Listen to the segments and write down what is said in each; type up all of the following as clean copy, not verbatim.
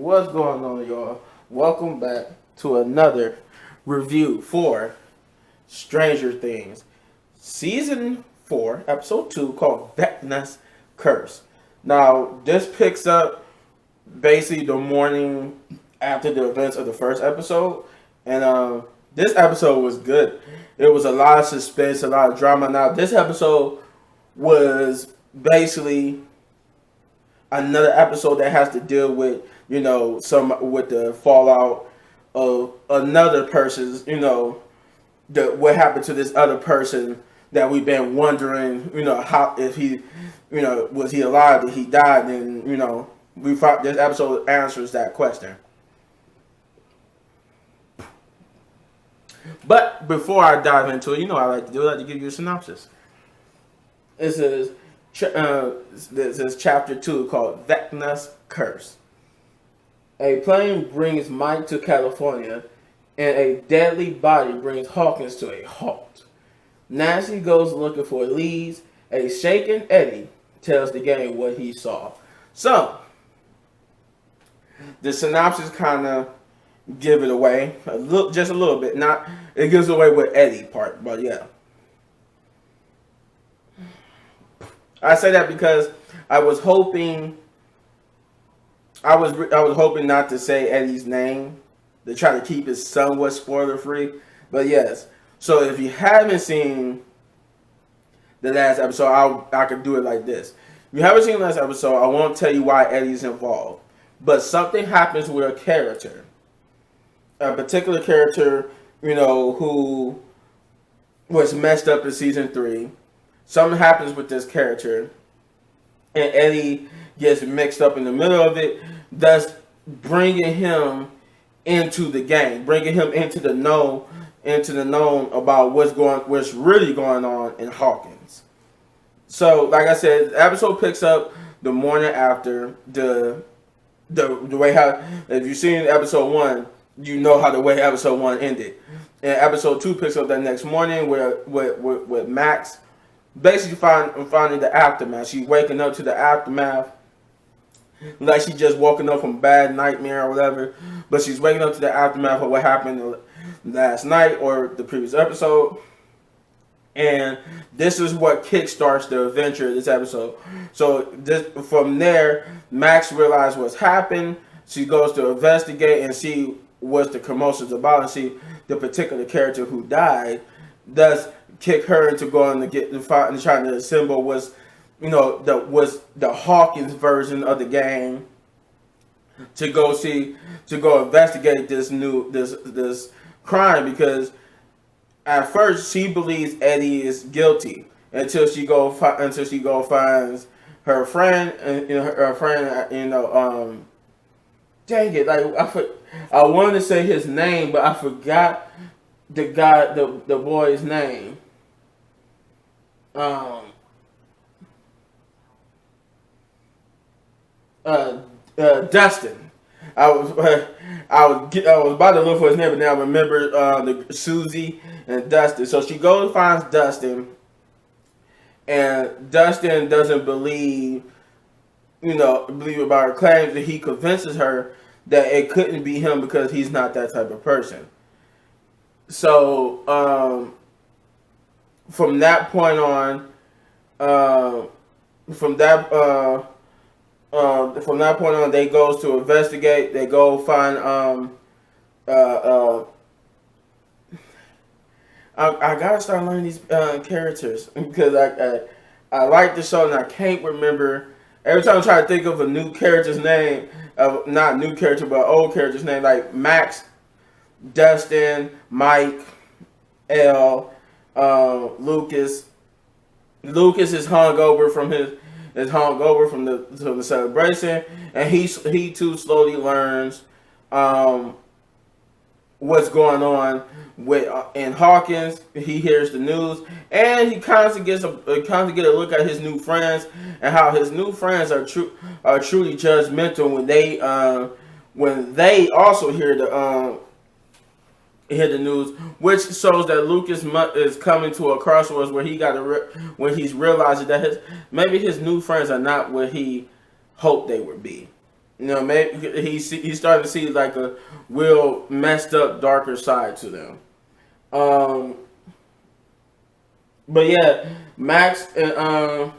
What's going on, y'all? Welcome back to another review for Stranger Things, Season 4, Episode 2, called Vecna's Curse. Now, this picks up basically the morning after the events of the first episode, and this episode was good. It was a lot of suspense, a lot of drama. Now, this episode was basically another episode that has to deal with, some with the fallout of another person's, what happened to this other person that we've been wondering, how, if he, was he alive, did he die? Then, we thought this episode answers that question. But before I dive into it, I like to do, I like to give you a synopsis. This is chapter 2 called Vecna's Curse. A plane brings Mike to California, and a deadly body brings Hawkins to a halt. Nancy goes looking for leads. A shaken Eddie tells the gang what he saw. So, the synopsis kind of give it away just a little bit. Not it gives away with Eddie part, but yeah. I say that because I was hoping not to say Eddie's name to try to keep it somewhat spoiler free. But yes, so if you haven't seen the last episode, I could do it like this. If you haven't seen the last episode, I won't tell you why Eddie's involved. But something happens with a character. A particular character, who was messed up in season 3. Something happens with this character, and Eddie gets mixed up in the middle of it, thus bringing him into the game, bringing him into the known about what's really going on in Hawkins. So, like I said, the episode picks up the morning after the way how, if you've seen episode 1, you know how the way episode 1 ended. And episode 2 picks up that next morning with Max basically finding the aftermath. She's waking up to the aftermath, like she just woken up from a bad nightmare or whatever. But she's waking up to the aftermath of what happened last night or the previous episode. And this is what kickstarts the adventure of this episode. So from there, Max realizes what's happened. She goes to investigate and see what the commotion's about and see the particular character who died. Thus, kick her into going to get the fight and trying to assemble was the Hawkins version of the gang to go investigate this crime, because at first she believes Eddie is guilty until she finds her friend dang it, like I wanted to say his name, but I forgot the boy's name. Dustin. I was about to look for his name, but now I remember the Susie and Dustin. So she goes and finds Dustin, and Dustin doesn't believe about her claims, that he convinces her that it couldn't be him because he's not that type of person. So from that point on, they goes to investigate. They go find I gotta start learning these characters because I like the show and I can't remember. Every time I try to think of a new character's name, not new character but old character's name, like Max, Dustin, Mike, L, Lucas. Lucas is hungover from the celebration, and he too slowly learns what's going on in Hawkins. He hears the news, and he constantly get a look at his new friends and how his new friends are truly judgmental when they also hear the news, which shows that Lucas is coming to a crossroads where when he's realizing that maybe his new friends are not what he hoped they would be. You know, maybe he's starting to see like a real messed up, darker side to them. Um, but yeah, Max and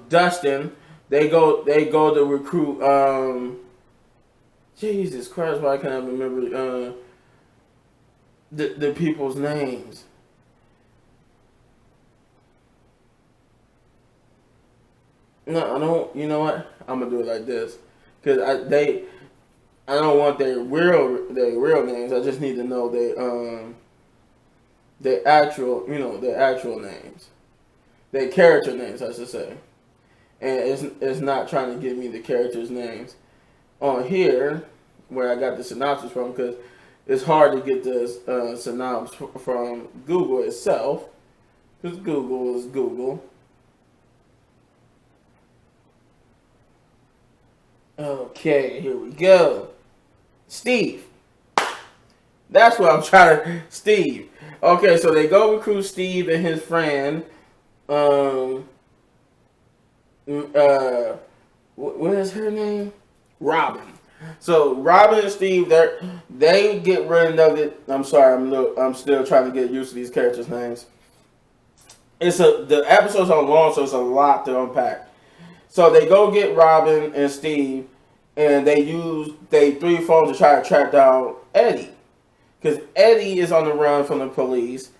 Dustin, they go to recruit. Jesus Christ, why can't I remember the people's names? No, I don't. You know what? I'm gonna do it like this, because I don't want their real names. I just need to know their actual their actual names, their character names, I should say. And it's not trying to give me the characters' names on here where I got the synopsis from, because it's hard to get the synopsis from Google itself, because Google is Google. Okay, here we go. Steve. That's what I'm trying to. Steve. Okay, so they go recruit Steve and his friend. Um. What is her name? Robin. So Robin and Steve, they get rid of it. I'm sorry, I'm still trying to get used to these characters' names. The episodes are long, so it's a lot to unpack. So they go get Robin and Steve, and they use they three phones to try to track down Eddie, because Eddie is on the run from the police.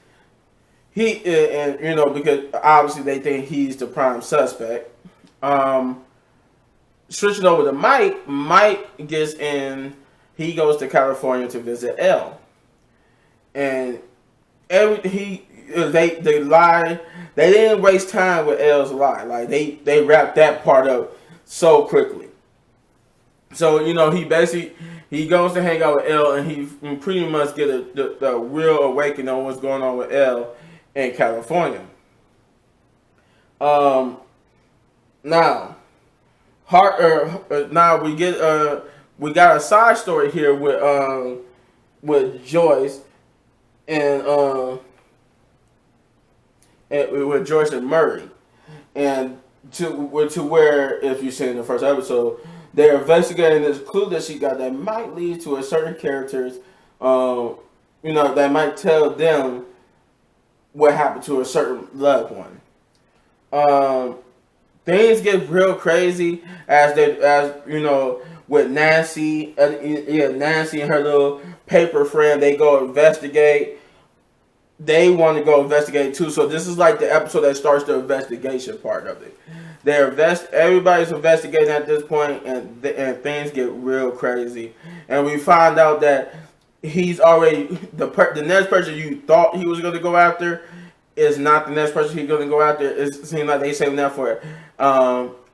And because obviously they think he's the prime suspect. Um, Switching over to Mike gets in. He goes to California to visit Elle, and they lie. They didn't waste time with Elle's lie. Like they wrapped that part up so quickly. So he goes to hang out with Elle, and he pretty much get the real awakening on what's going on with Elle in California. Um, now. Now we got a side story here with Joyce and with Joyce and Murray, and to where, if you see in the first episode, they're investigating this clue that she got that might lead to a certain characters, that might tell them what happened to a certain loved one. Things get real crazy with Nancy. Nancy and her little paper friend. They go investigate. They want to go investigate too. So this is like the episode that starts the investigation part of it. Everybody's investigating at this point, and things get real crazy. And we find out that he's already the next person you thought he was going to go after is not the next person he's going to go after. It seems like they saving that for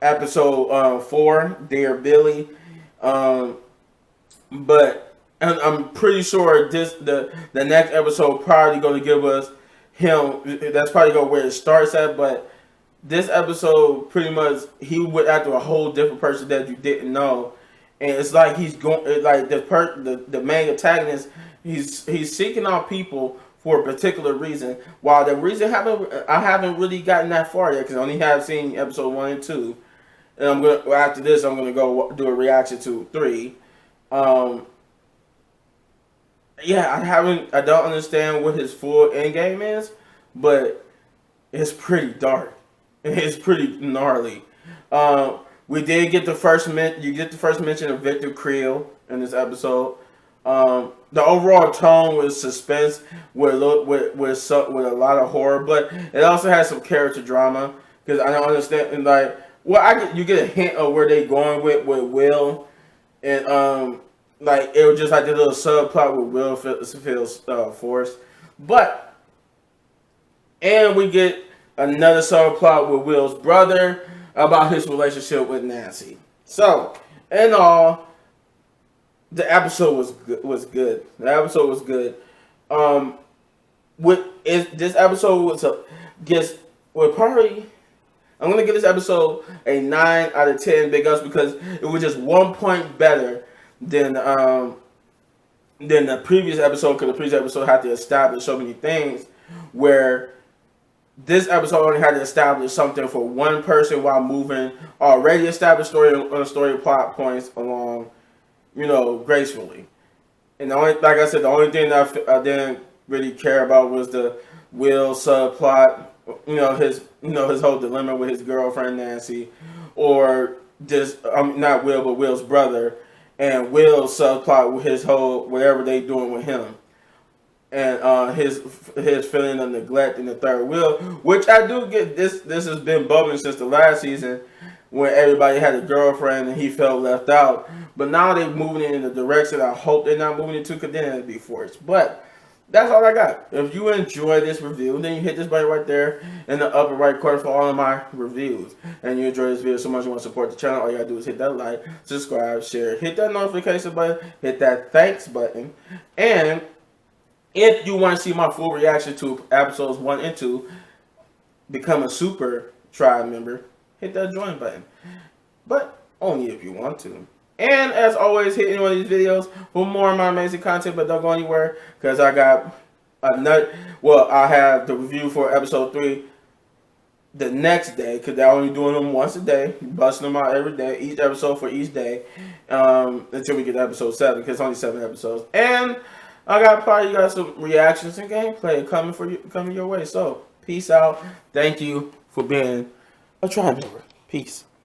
episode 4, Dear Billy. But I'm pretty sure the next episode probably going to give us him. That's probably going where it starts at. But this episode pretty much he went after a whole different person that you didn't know, and it's like he's going like the main antagonist. He's seeking out people for a particular reason. While the reason I haven't really gotten that far yet, because I only have seen episode 1 and 2, and after this I'm gonna go do a reaction to 3. I don't understand what his full end game is, but it's pretty dark. It's pretty gnarly. We did get the first mention of Victor Creel in this episode. The overall tone was suspense with a lot of horror, but it also has some character drama, because I don't understand. And you get a hint of where they going with Will, and it was just like the little subplot with Will feels forced, and we get another subplot with Will's brother about his relationship with Nancy. So, in all, the episode was good. The episode was good. This episode I'm gonna give this episode a 9 out of 10 big ups, because it was just 1 point better than the previous episode. Because the previous episode had to establish so many things where this episode only had to establish something for one person while moving already established story plot points along, gracefully. And the only, like I said, the only thing that I didn't really care about was the Will subplot. His whole dilemma with his girlfriend Nancy, or just not Will, but Will's brother, and Will's subplot with his whole whatever they doing with him, and his feeling of neglect in the third wheel, which I do get. This has been bubbling since the last season, when everybody had a girlfriend and he felt left out. But now they're moving it in the direction I hope they're not moving it to, because then it'd be forced. But that's all I got. If you enjoy this review, then you hit this button right there in the upper right corner for all of my reviews. And you enjoy this video so much you want to support the channel, all you gotta do is hit that like, subscribe, share, hit that notification button, hit that thanks button. And if you want to see my full reaction to episodes 1 and 2, become a super tribe member, hit that join button. But only if you want to. And as always, hit any one of these videos for more of my amazing content, but don't go anywhere, because I got I have the review for episode 3 the next day, because they're only doing them once a day, busting them out every day, each episode for each day, until we get to episode 7, because it's only 7 episodes. And I got some reactions and gameplay coming your way. So peace out. Thank you for being a tribe member. Peace.